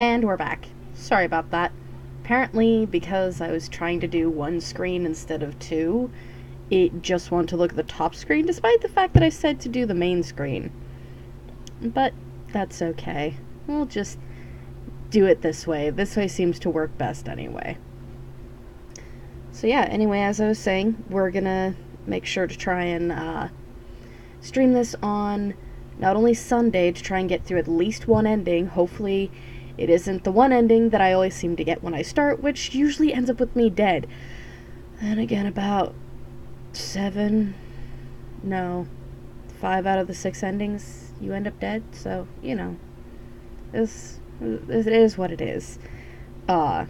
And we're back. Sorry about that. Apparently, because I was trying to do one screen instead of two, it just wanted to look at the top screen, despite the fact that I said to do the main screen. But that's okay. We'll just do it this way. This way seems to work best anyway. So yeah, anyway, as I was saying, we're gonna make sure to try and stream this on not only Sunday to try and get through at least one ending. Hopefully it isn't the one ending that I always seem to get when I start, which usually ends up with me dead. And again, about 5 out of the 6 endings, you end up dead, so, you know, it is what it is. But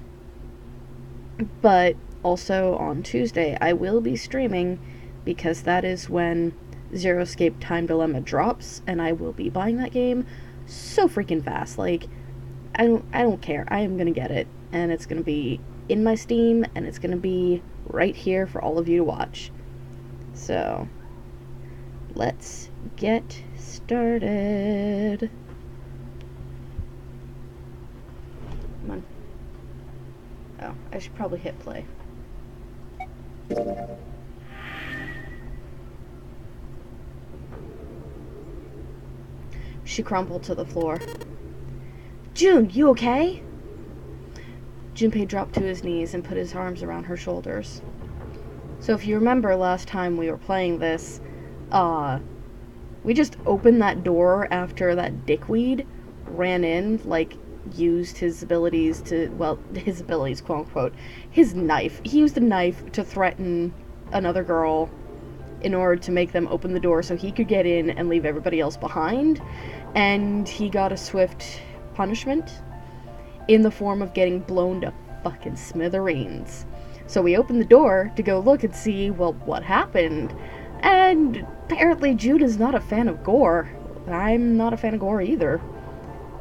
also on Tuesday, I will be streaming, because that is when Zero Escape Time Dilemma drops, and I will be buying that game so freaking fast. Like, I don't care. I am gonna get it, and it's gonna be in my Steam, and it's gonna be right here for all of you to watch. So, let's get started. Come on. Oh, I should probably hit play. She crumpled to the floor. June, you okay? Junpei dropped to his knees and put his arms around her shoulders. So if you remember last time we were playing this, we just opened that door after that dickweed ran in, like, used his abilities to, well, his abilities, quote unquote, his knife. He used a knife to threaten another girl in order to make them open the door so he could get in and leave everybody else behind, and he got a swift punishment in the form of getting blown to fucking smithereens. So we opened the door to go look and see, well, what happened. And apparently Jude is not a fan of gore. I'm not a fan of gore either.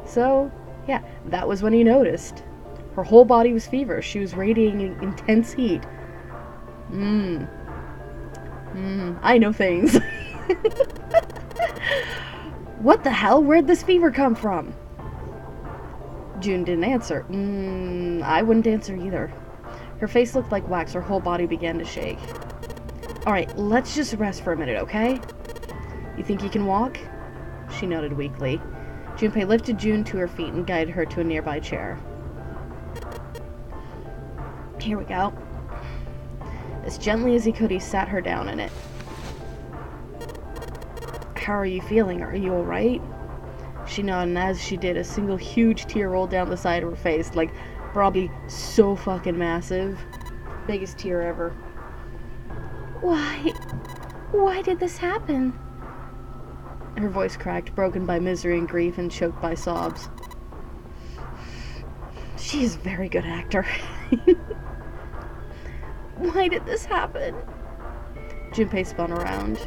So, yeah, that was when he noticed. Her whole body was feverish. She was radiating intense heat. I know things. What the hell? Where'd this fever come from? June didn't answer. I wouldn't answer either. Her face looked like wax. Her whole body began to shake. Alright, let's just rest for a minute, okay? You think you can walk? She nodded weakly. Junpei lifted June to her feet and guided her to a nearby chair. Here we go. As gently as he could, he sat her down in it. How are you feeling? Are you alright? She nodded, and as she did, a single huge tear rolled down the side of her face, like, probably so fucking massive. Biggest tear ever. Why did this happen? Her voice cracked, broken by misery and grief and choked by sobs. She is a very good actor. Why did this happen? Junpei spun around.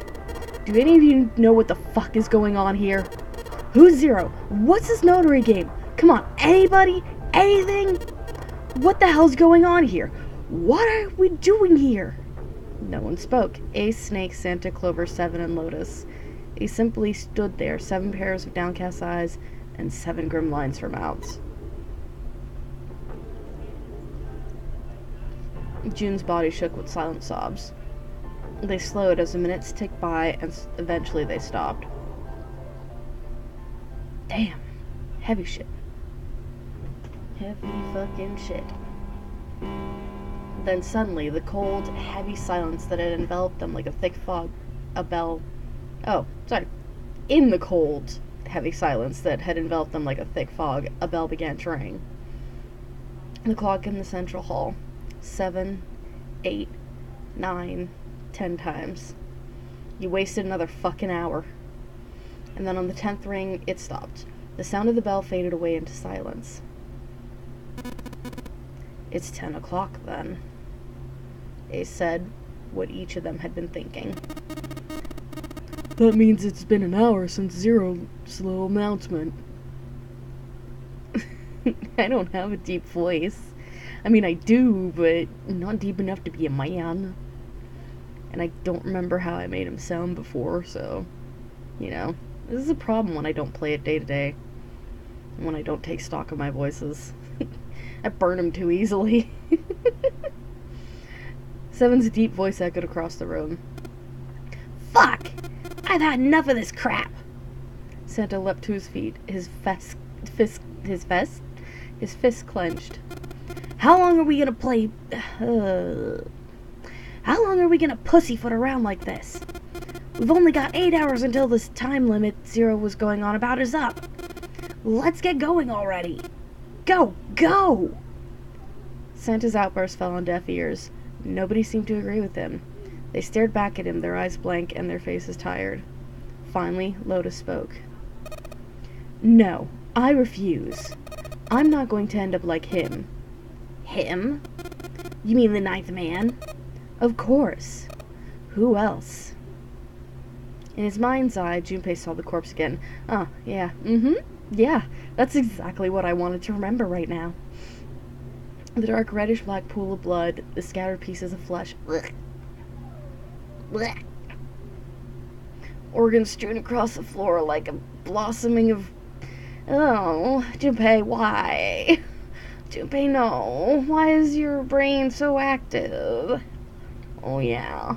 Do any of you know what the fuck is going on here? Who's Zero? What's this notary game? Come on, anybody? Anything? What the hell's going on here? What are we doing here? No one spoke. Ace, Snake, Santa, Clover, Seven, and Lotus. They simply stood there, 7 pairs of downcast eyes and 7 grim lines for mouths. June's body shook with silent sobs. They slowed as the minutes ticked by, and eventually they stopped. Damn. Heavy shit. Heavy fucking shit. Then suddenly, the cold, heavy silence that had enveloped them like a thick fog, In the cold, heavy silence that had enveloped them like a thick fog, a bell began to ring. The clock in the central hall. 7, 8, 9, 10 times. You wasted another fucking hour. And then on the 10th ring, it stopped. The sound of the bell faded away into silence. It's 10 o'clock then, Ace said, what each of them had been thinking. That means it's been an hour since Zero's little announcement. I don't have a deep voice. I mean, I do, but not deep enough to be a man. And I don't remember how I made him sound before, so, you know. This is a problem when I don't play it day to day. when I don't take stock of my voices. I burn them too easily. Seven's deep voice echoed across the room. Fuck! I've had enough of this crap! Santa leapt to his feet, his fist clenched. How long are we gonna play... How long are we gonna pussyfoot around like this? We've only got 8 hours until this time limit Zero was going on about is up. Let's get going already. Go! Go! Santa's outburst fell on deaf ears. Nobody seemed to agree with him. They stared back at him, their eyes blank and their faces tired. Finally, Lotus spoke. No, I refuse. I'm not going to end up like him. Him? You mean the ninth man? Of course. Who else? In his mind's eye, Junpei saw the corpse again. Oh, yeah, yeah, that's exactly what I wanted to remember right now. The dark reddish-black pool of blood, the scattered pieces of flesh. Blech. Blech. Organs strewn across the floor like a blossoming of... Oh, Junpei, why? Junpei, no. Why is your brain so active? Oh, yeah.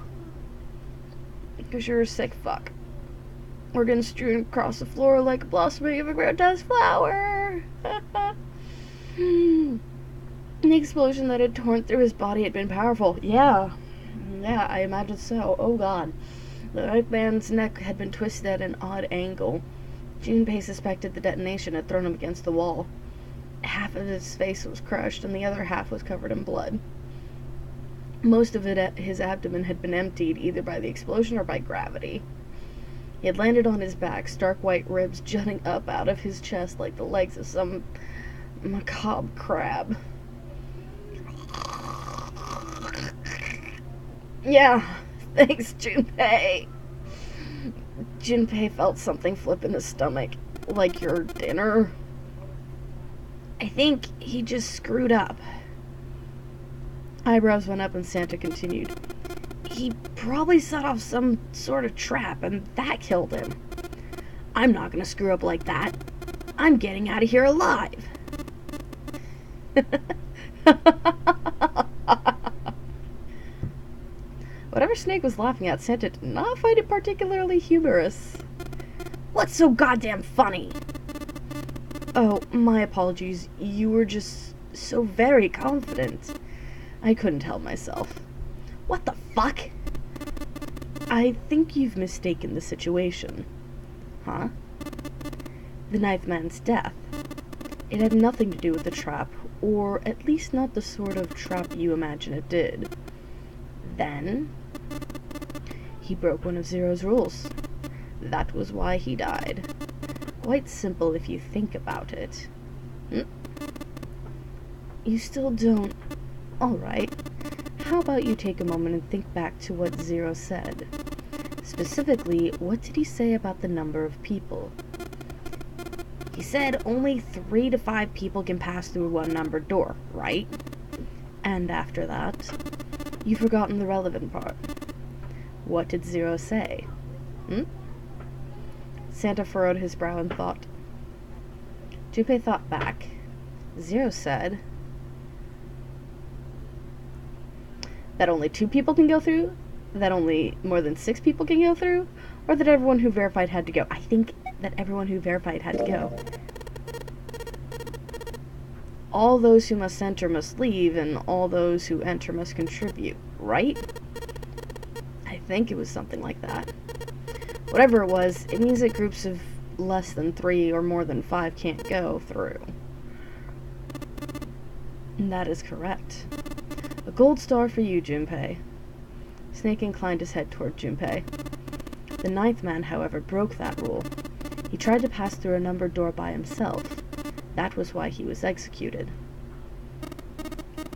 Because you're a sick fuck. Organs strewn across the floor like a blossoming of a grotesque flower. The explosion that had torn through his body had been powerful. Yeah, I imagine so. Oh, God. The right man's neck had been twisted at an odd angle. Junpei suspected the detonation had thrown him against the wall. Half of his face was crushed, and the other half was covered in blood. Most of it, his abdomen had been emptied, either by the explosion or by gravity. He had landed on his back, stark white ribs jutting up out of his chest like the legs of some macabre crab. Yeah, thanks, Junpei. Junpei felt something flip in his stomach, like your dinner. I think he just screwed up. Eyebrows went up and Santa continued. He probably set off some sort of trap, and that killed him. I'm not gonna screw up like that. I'm getting out of here alive. Whatever Snake was laughing at, Santa did not find it particularly humorous. What's so goddamn funny? Oh, my apologies. You were just so very confident. I couldn't help myself. What the fuck? I think you've mistaken the situation. Huh? The ninth man's death. It had nothing to do with the trap, or at least not the sort of trap you imagine it did. Then, he broke one of Zero's rules. That was why he died. Quite simple if you think about it. You still don't... Alright. How about you take a moment and think back to what Zero said? Specifically, what did he say about the number of people? He said only 3 to 5 people can pass through one numbered door, right? And after that, you've forgotten the relevant part. What did Zero say? Santa furrowed his brow in thought. Junpei thought back. Zero said that only 2 people can go through? That only more than 6 people can go through? Or that everyone who verified had to go? I think that everyone who verified had to go. All those who must enter must leave, and all those who enter must contribute, right? I think it was something like that. Whatever it was, it means that groups of less than 3 or more than 5 can't go through. And that is correct. A gold star for you, Junpei. Snake inclined his head toward Junpei. The ninth man, however, broke that rule. He tried to pass through a numbered door by himself. That was why he was executed.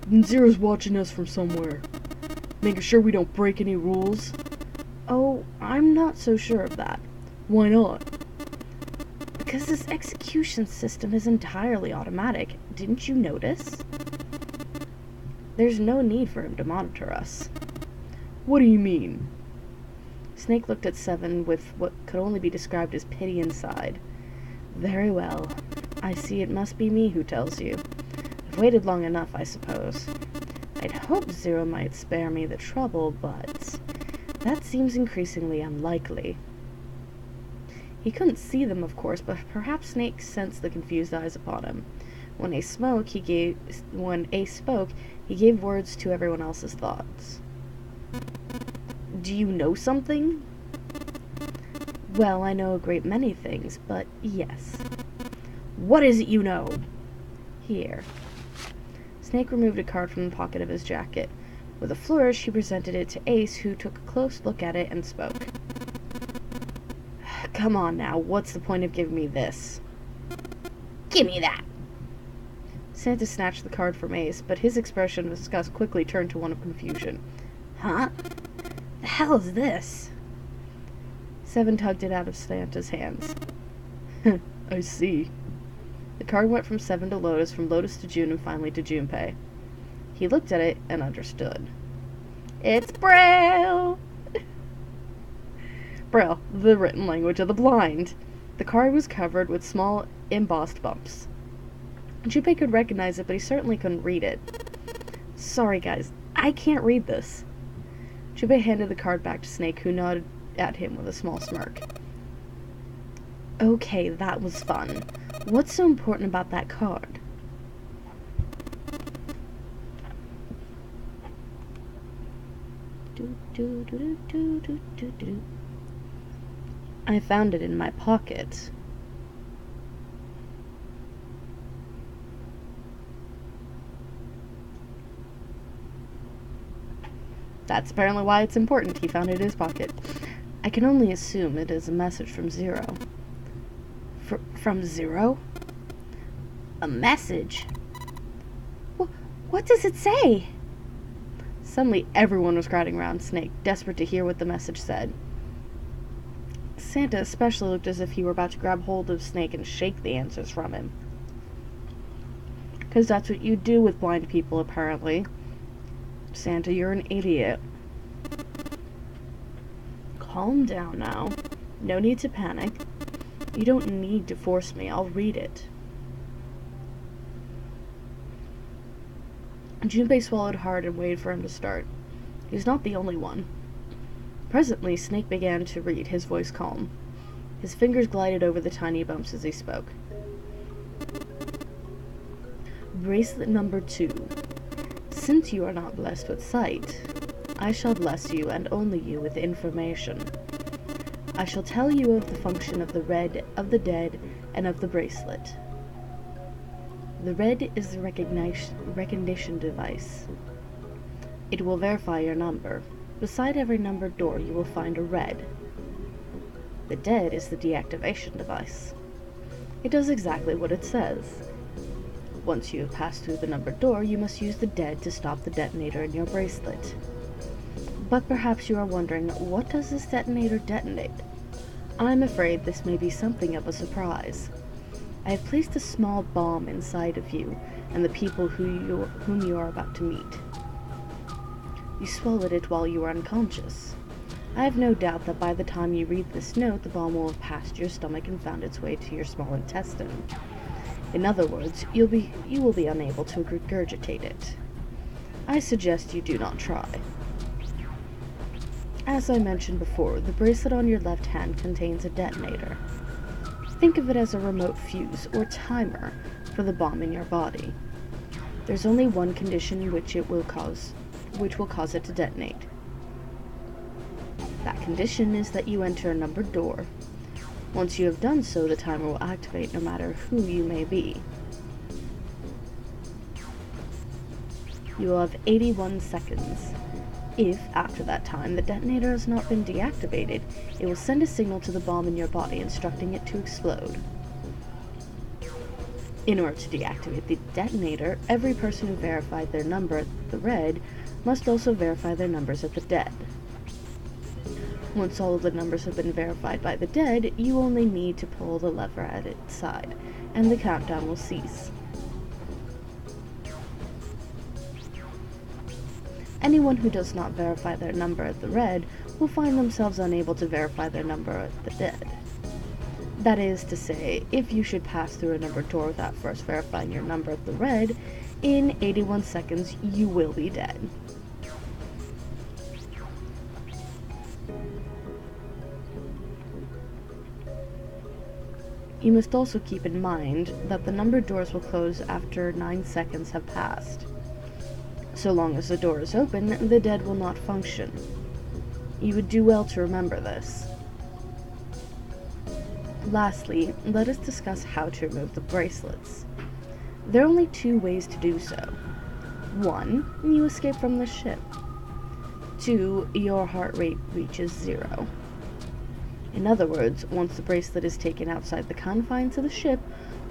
And Zero's watching us from somewhere, making sure we don't break any rules. Oh, I'm not so sure of that. Why not? Because this execution system is entirely automatic. Didn't you notice? There's no need for him to monitor us. What do you mean? Snake looked at Seven with what could only be described as pity inside. Very well. I see it must be me who tells you. I've waited long enough, I suppose. I'd hoped Zero might spare me the trouble, but that seems increasingly unlikely. He couldn't see them, of course, but perhaps Snake sensed the confused eyes upon him. When Ace spoke, he gave words to everyone else's thoughts. Do you know something? Well, I know a great many things, but yes. What is it you know? Here. Snake removed a card from the pocket of his jacket. With a flourish, he presented it to Ace, who took a close look at it and spoke. Come on now, what's the point of giving me this? Give me that! Santa snatched the card from Ace, but his expression of disgust quickly turned to one of confusion. Huh? The hell is this? Seven tugged it out of Santa's hands. I see. The card went from Seven to Lotus, from Lotus to June, and finally to Junpei. He looked at it and understood. It's Braille! Braille, the written language of the blind. The card was covered with small, embossed bumps. Junpei could recognize it, but he certainly couldn't read it. Sorry, guys, I can't read this. Junpei handed the card back to Snake, who nodded at him with a small smirk. Okay, that was fun. What's so important about that card? I found it in my pocket. That's apparently why it's important. He found it in his pocket. I can only assume it is a message from Zero. From Zero? A message? What does it say? Suddenly, everyone was crowding around Snake, desperate to hear what the message said. Santa especially looked as if he were about to grab hold of Snake and shake the answers from him. 'Cause that's what you do with blind people, apparently. Santa, you're an idiot. Calm down now. No need to panic. You don't need to force me. I'll read it. Junpei swallowed hard and waited for him to start. He was not the only one. Presently, Snake began to read, his voice calm. His fingers glided over the tiny bumps as he spoke. Bracelet number 2. Since you are not blessed with sight, I shall bless you and only you with information. I shall tell you of the function of the red, of the dead, and of the bracelet. The red is the recognition device. It will verify your number. Beside every numbered door you will find a red. The dead is the deactivation device. It does exactly what it says. Once you have passed through the numbered door, you must use the dead to stop the detonator in your bracelet. But perhaps you are wondering, what does this detonator detonate? I'm afraid this may be something of a surprise. I have placed a small bomb inside of you and the people whom you are about to meet. You swallowed it while you were unconscious. I have no doubt that by the time you read this note, the bomb will have passed your stomach and found its way to your small intestine. In other words, you will be unable to regurgitate it. I suggest you do not try. As I mentioned before, the bracelet on your left hand contains a detonator. Think of it as a remote fuse or timer for the bomb in your body. There's only one condition which will cause it to detonate. That condition is that you enter a numbered door. Once you have done so, the timer will activate no matter who you may be. You will have 81 seconds. If, after that time, the detonator has not been deactivated, it will send a signal to the bomb in your body instructing it to explode. In order to deactivate the detonator, every person who verified their number at the red must also verify their numbers at the dead. Once all of the numbers have been verified by the dead, you only need to pull the lever at its side, and the countdown will cease. Anyone who does not verify their number at the red will find themselves unable to verify their number at the dead. That is to say, if you should pass through a numbered door without first verifying your number at the red, in 81 seconds you will be dead. You must also keep in mind that the numbered doors will close after 9 seconds have passed. So long as the door is open, the dead will not function. You would do well to remember this. Lastly, let us discuss how to remove the bracelets. There are only 2 ways to do so. 1. You escape from the ship. 2. Your heart rate reaches 0. In other words, once the bracelet is taken outside the confines of the ship,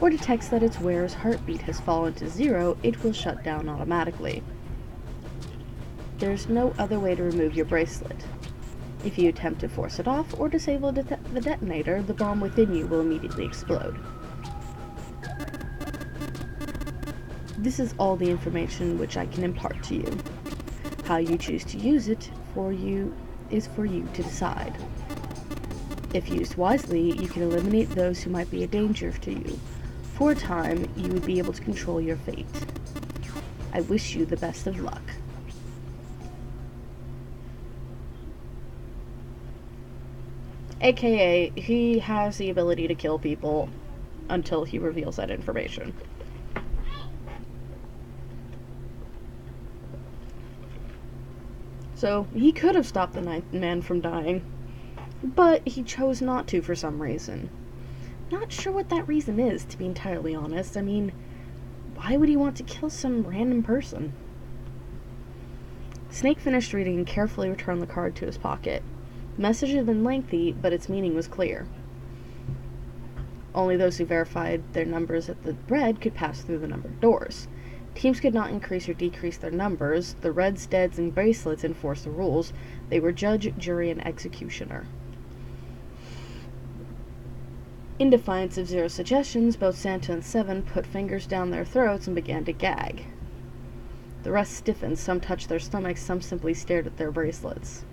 or detects that its wearer's heartbeat has fallen to 0, it will shut down automatically. There's no other way to remove your bracelet. If you attempt to force it off or disable the detonator, the bomb within you will immediately explode. This is all the information which I can impart to you. How you choose to use it is for you to decide. If used wisely, you can eliminate those who might be a danger to you. For a time, you would be able to control your fate. I wish you the best of luck. AKA, he has the ability to kill people until he reveals that information. So, he could have stopped the 9th man from dying, but he chose not to for some reason. Not sure what that reason is, to be entirely honest. I mean, why would he want to kill some random person? Snake finished reading and carefully returned the card to his pocket. The message had been lengthy, but its meaning was clear. Only those who verified their numbers at the red could pass through the numbered doors. Teams could not increase or decrease their numbers. The reds, deads, and bracelets enforced the rules. They were judge, jury, and executioner. In defiance of Zero's suggestions, both Santa and Seven put fingers down their throats and began to gag. The rest stiffened, some touched their stomachs, some simply stared at their bracelets.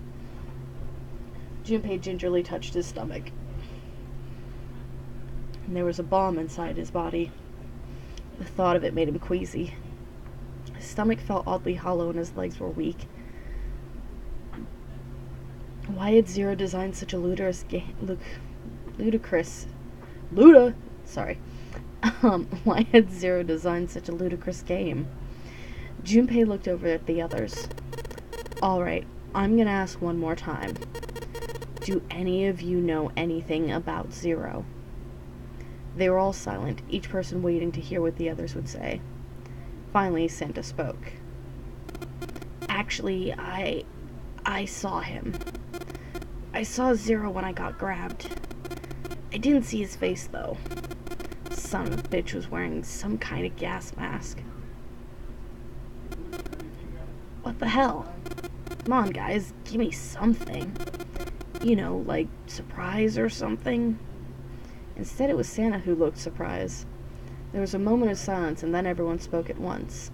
Junpei gingerly touched his stomach. And there was a bomb inside his body. The thought of it made him queasy. His stomach felt oddly hollow and his legs were weak. Why had Zero designed such a ludicrous why had Zero designed such a ludicrous game? Junpei looked over at the others. Alright, I'm gonna ask one more time. Do any of you know anything about Zero? They were all silent, each person waiting to hear what the others would say. Finally, Santa spoke. Actually, I saw him. I saw Zero when I got grabbed. I didn't see his face, though. Son of a bitch was wearing some kind of gas mask. What the hell? Come on, guys, give me something. You know, like surprise or something. Instead, it was Santa who looked surprised. There was a moment of silence, and then everyone spoke at once.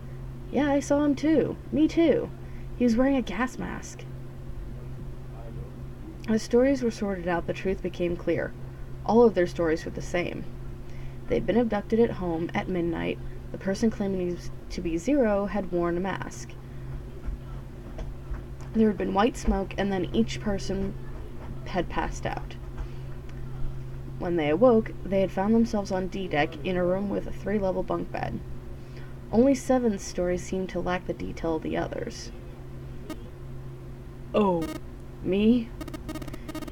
Yeah, I saw him too. Me too. He was wearing a gas mask. As stories were sorted out, the truth became clear. All of their stories were the same. They'd been abducted at home at midnight. The person claiming to be Zero had worn a mask. There had been white smoke, and then each person had passed out. When they awoke, they had found themselves on D-deck in a room with a 3-level bunk bed. Only Seven's story seemed to lack the detail of the others. Oh, me?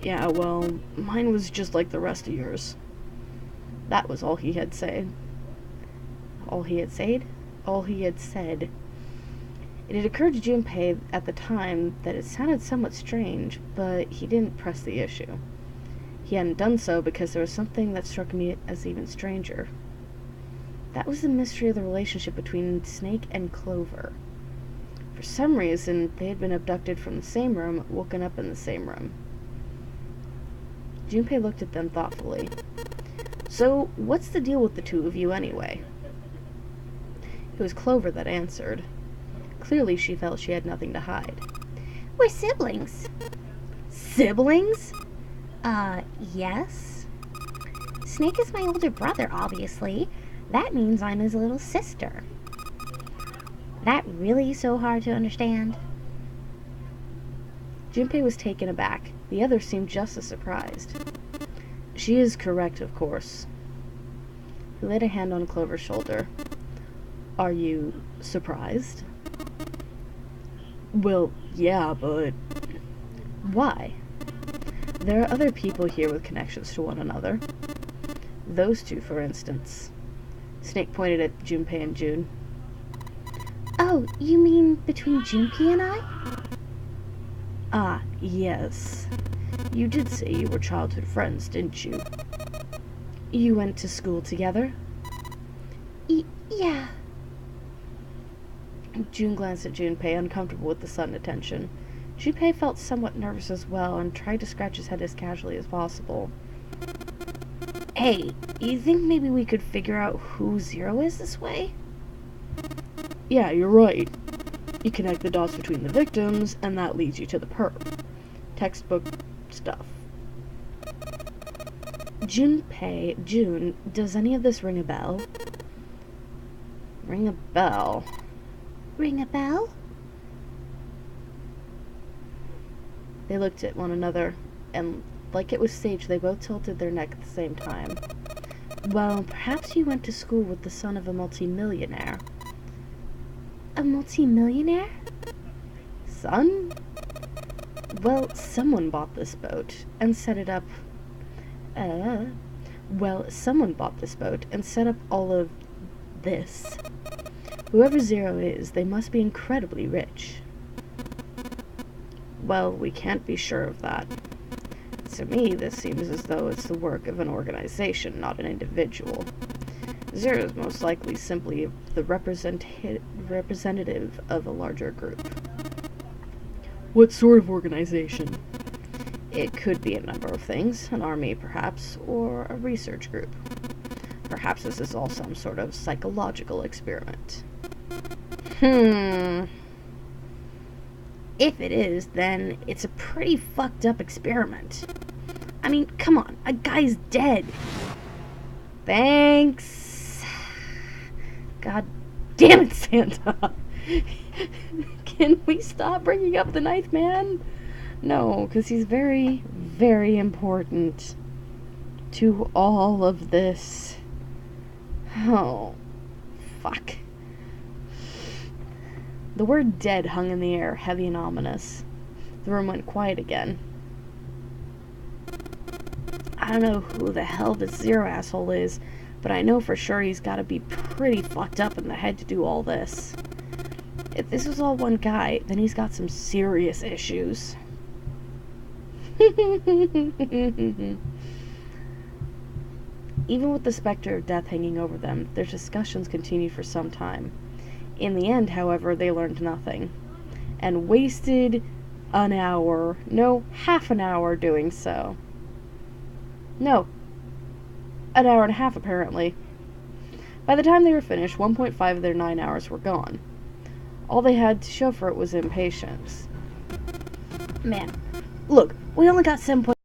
Yeah, well, mine was just like the rest of yours. That was all he had said. All he had said? All he had said. It had occurred to Junpei at the time that it sounded somewhat strange, but he didn't press the issue. He hadn't done so because there was something that struck me as even stranger. That was the mystery of the relationship between Snake and Clover. For some reason, they had been abducted from the same room, woken up in the same room. Junpei looked at them thoughtfully. So, what's the deal with the two of you anyway? It was Clover that answered. Clearly, she felt she had nothing to hide. We're siblings. Siblings? Yes? Snake is my older brother, obviously. That means I'm his little sister. That really so hard to understand? Junpei was taken aback. The others seemed just as surprised. She is correct, of course. He laid a hand on Clover's shoulder. Are you surprised? Well, yeah, but... Why? There are other people here with connections to one another. Those two, for instance. Snake pointed at Junpei and June. Oh, you mean between Junpei and I? Ah, yes. You did say you were childhood friends, didn't you? You went to school together? Yeah. June glanced at Junpei, uncomfortable with the sudden attention. Junpei felt somewhat nervous as well and tried to scratch his head as casually as possible. Hey, you think maybe we could figure out who Zero is this way? Yeah, you're right. You connect the dots between the victims, and that leads you to the perp. Textbook stuff. Junpei, June, does any of this ring a bell? Ring a bell? Ring a bell? They looked at one another, and like it was staged, they both tilted their neck at the same time. Well, perhaps you went to school with the son of a multimillionaire. A multi-millionaire? Son? Well, someone bought this boat and set it up. Someone bought this boat and set up all of this. Whoever Zero is, they must be incredibly rich. Well, we can't be sure of that. To me, this seems as though it's the work of an organization, not an individual. Zero is most likely simply the representative of a larger group. What sort of organization? It could be a number of things, an army perhaps, or a research group. Perhaps this is all some sort of psychological experiment. If it is, then it's a pretty fucked up experiment. I mean, come on, a guy's dead. Thanks. God damn it, Santa. Can we stop bringing up the Ninth Man? No, because he's very, very important to all of this. Oh, fuck. The word dead hung in the air, heavy and ominous. The room went quiet again. I don't know who the hell this Zero asshole is, but I know for sure he's gotta be pretty fucked up in the head to do all this. If this was all one guy, then he's got some serious issues. Even with the specter of death hanging over them, their discussions continued for some time. In the end, however, they learned nothing, and wasted an hour, no, half an hour doing so. No, an hour and a half apparently. By the time they were finished, 1.5 of their 9 hours were gone. All they had to show for it was impatience. Man, look, we only got 7.